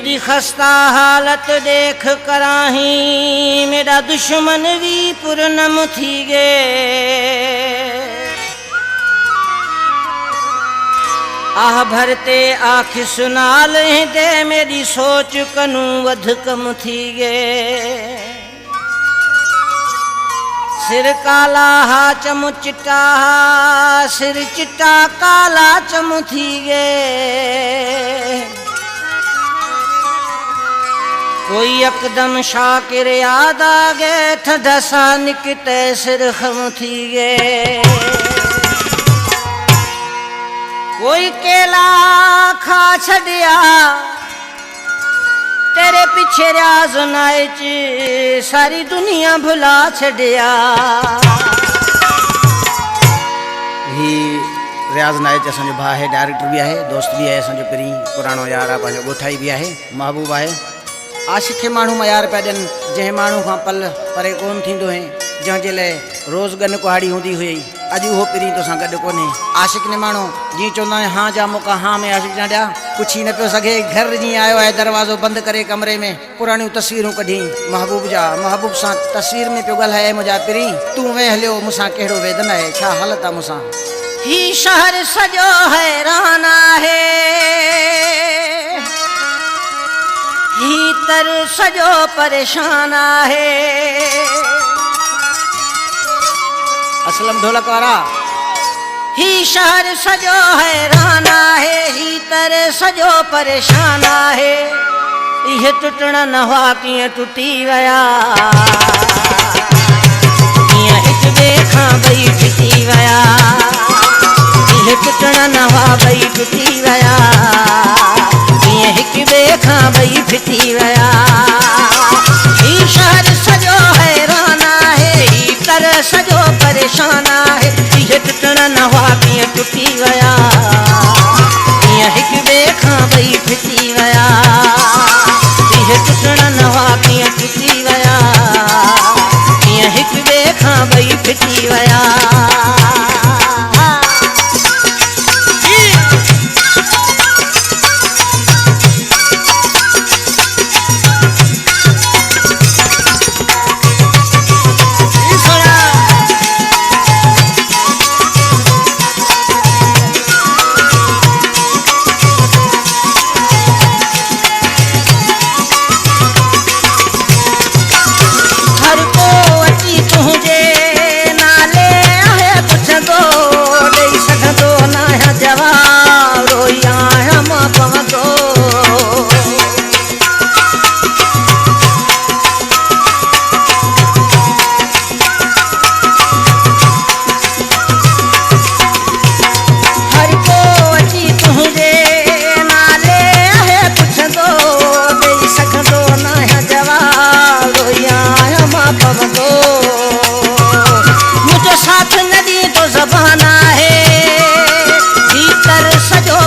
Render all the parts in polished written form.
मेरी खस्ता हालत देख कराही मेरा दुश्मन भी पूर्णम थी गे। आह भरते आँख सुनाल दे मेरी सोच कनू वध कम थी गे। सिर काला हा चम चिट्टा हा सिर चिट्टा काला चम थी गे। कोई यकदम शाकिर याद आ गए ठसा निकते सिर खम थी गे। कोई केला खा छड़िया तेरे पीछे रियाज नाइच सारी दुनिया भुला छड़िया। ही रियाज नाइच असो भाई है, डायरेक्टर भी है, दोस्त भी है, असो परी पुरानो यार आहे, पंहिंजो ॻोठाई भी है, महबूब है। आशिक खे माण्हू मयार पिया ॾियनि जंहिं माण्हू खां पल परे कोन थींदो है, जंहिंजे लाइ रोज़ गन कुहाड़ी हूंदी हुई अॼु उहो पिरी तोसां गॾु कोन्हे। आशिक ने माण्हू जीअं चवंदा आहिनि हाँ जा मौक़ा हाँ में आशिक जा ॾिया कुछ ही न पियो सघे। घर जीअं आयो आहे दरवाज़ो बंदि करे कमरे में पुराणियूं तस्वीरूं कढी महबूब जा, महबूब सां तस्वीर में पियो ॻाल्हाए मुंहिंजा पिरी तूं वे हलियो मूंसां कहिड़ो वेदन आहे, छा हालत आहे मूंसां। ही शहर सजो हैरान आहे ही तर सजो परेशान आहे। असलम ढोलक वारा। ही शहर सजो हैरान आहे ही तर सजो परेशान आहे। इहे टुटण न हुआ कीअं टुटी विया कीअं हिक ॿिए खां ॿई फिटी विया। इहे टुटण न हुआ ॿई टुटी विया कीअं हिक ॿिए खां ॿई फिटी विया। ही शहर सजो हैरान आहे ही तर सजो परेशान आहे। इहे टुटण न हुआ कीअं टुटी विया कीअं हिक ॿिए खां ॿई फिटी विया। इहे टुटण न हुआ कीअं टुटी विया कीअं हिक ॿिए खां ॿई फिटी विया।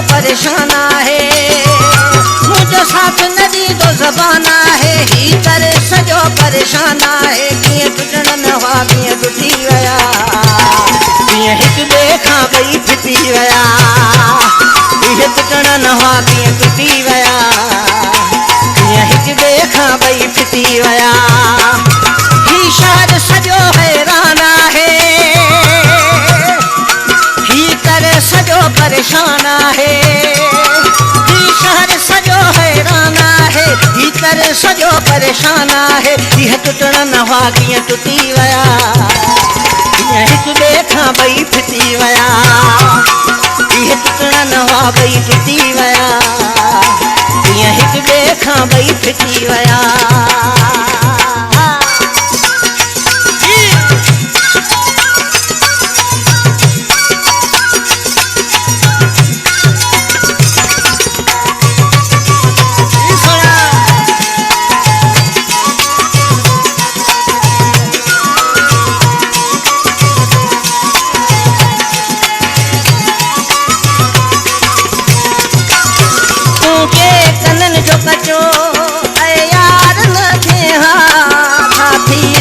परेशान है मुझे साथ नदी तो ज़बान है ही कर सजो परेशान है। कीअं टुटण न हुआ कीअं टुटी विया कीअं हिक ॿिए खां ॿई फिटी विया। इहे टुटण न हुआ कीअं टुटी विया कीअं हिक ॿिए खां ॿई फिटी विया। ही शहर सजो हैरान है ही कर सजो परेशान है। कर सजो परेशान है यह टुटण न हुआ कीअं टुटी विया कीअं हिक ॿिए खां ॿई फिटी विया। इहे टुटण न हुआ ॿई टुटी विया कीअं हिक ॿिए खां ॿई फिटी विया।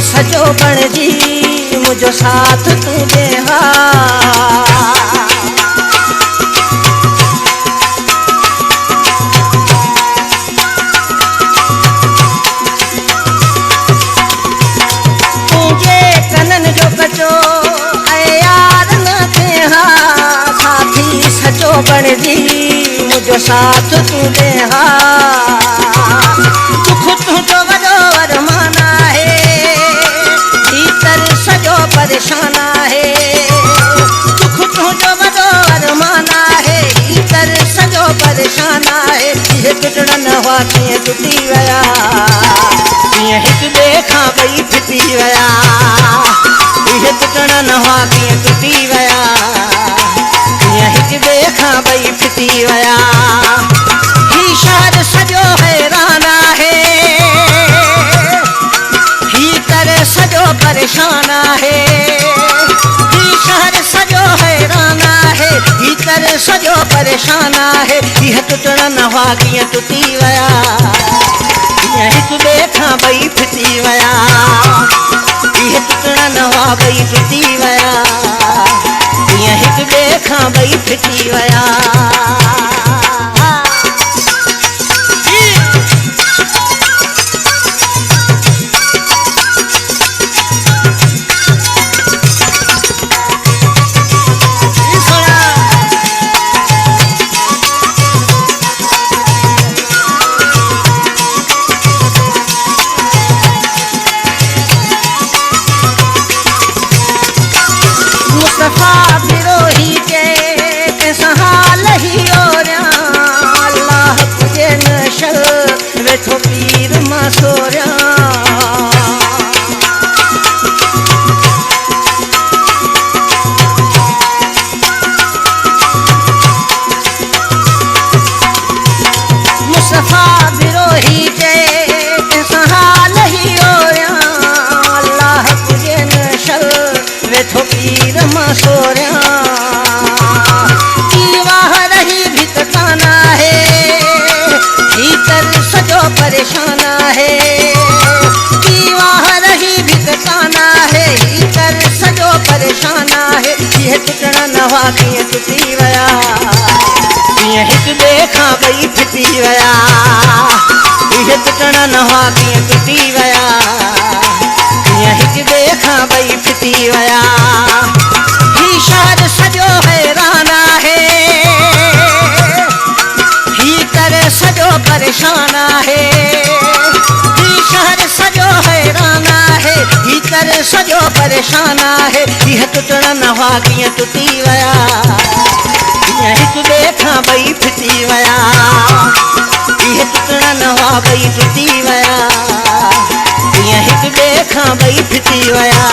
सजो बणजी मुझो साथ तू दे ज़िंदगी मुझो साथ तू दे हा दुख तुझो वॾो अरमान आहे भीतर सॼो परेशान आहे दुख तुझो वॾो अरमान आहे भीतर सॼो परेशान आहे इहे टुटण न हुआ कीअं टुटी विया कीअं हिक ॿिए खां ॿई फिटी विया इहे टुटण न हुआ कीअं टुटी विया कीअं हिक ॿिए खां ॿई फिटी विया ही शहर सॼो हैरान आहे ही करे सॼो परेशान आहे ही शहर सॼो हैरान आहे ही करे सॼो परेशान आहे इहे टुटण न हुआ कीअं टुटी विया कीअं हिक ॿिए खां ॿई फिटी विया इहे टुटण न हुआ ॿई टुटी विया कीअं हिक ॿिए खां ॿई फिटी विया मुस्तफा बिरोही के सहाल ही ओरिया अल्लाह तुझे नशल वेठो पीर मां सोरिया मुस्तफा बिरोही के सहाल ही ओरिया अल्लाह तुझे नशल वेठो पीर मां सोरिया की वाह रही भितकान आहे भीतर सॼो परेशान आहे की वाह रही भितकान आहे भीतर सॼो परेशान आहे इहे टुटण न हुआ कीअं टुटी विया कीअं हिक ॿिए खां ॿई फिटी विया इहे टुटण न हुआ कीअं टुटी विया कीअं हिक ॿिए खां ॿई फिटी विया ही शहर सॼो हैरान आहे ही करे सॼो परेशान आहे ही शहर सॼो हैरान आहे ही करे सॼो परेशान आहे इहे टुटण न हुआ कीअं टुटी विया कीअं हिक ॿिए खां ॿई फिटी विया इहे टुटण न हुआ ॿई टुटी विया कीअं हिक ॿिए खां ॿई फिटी विया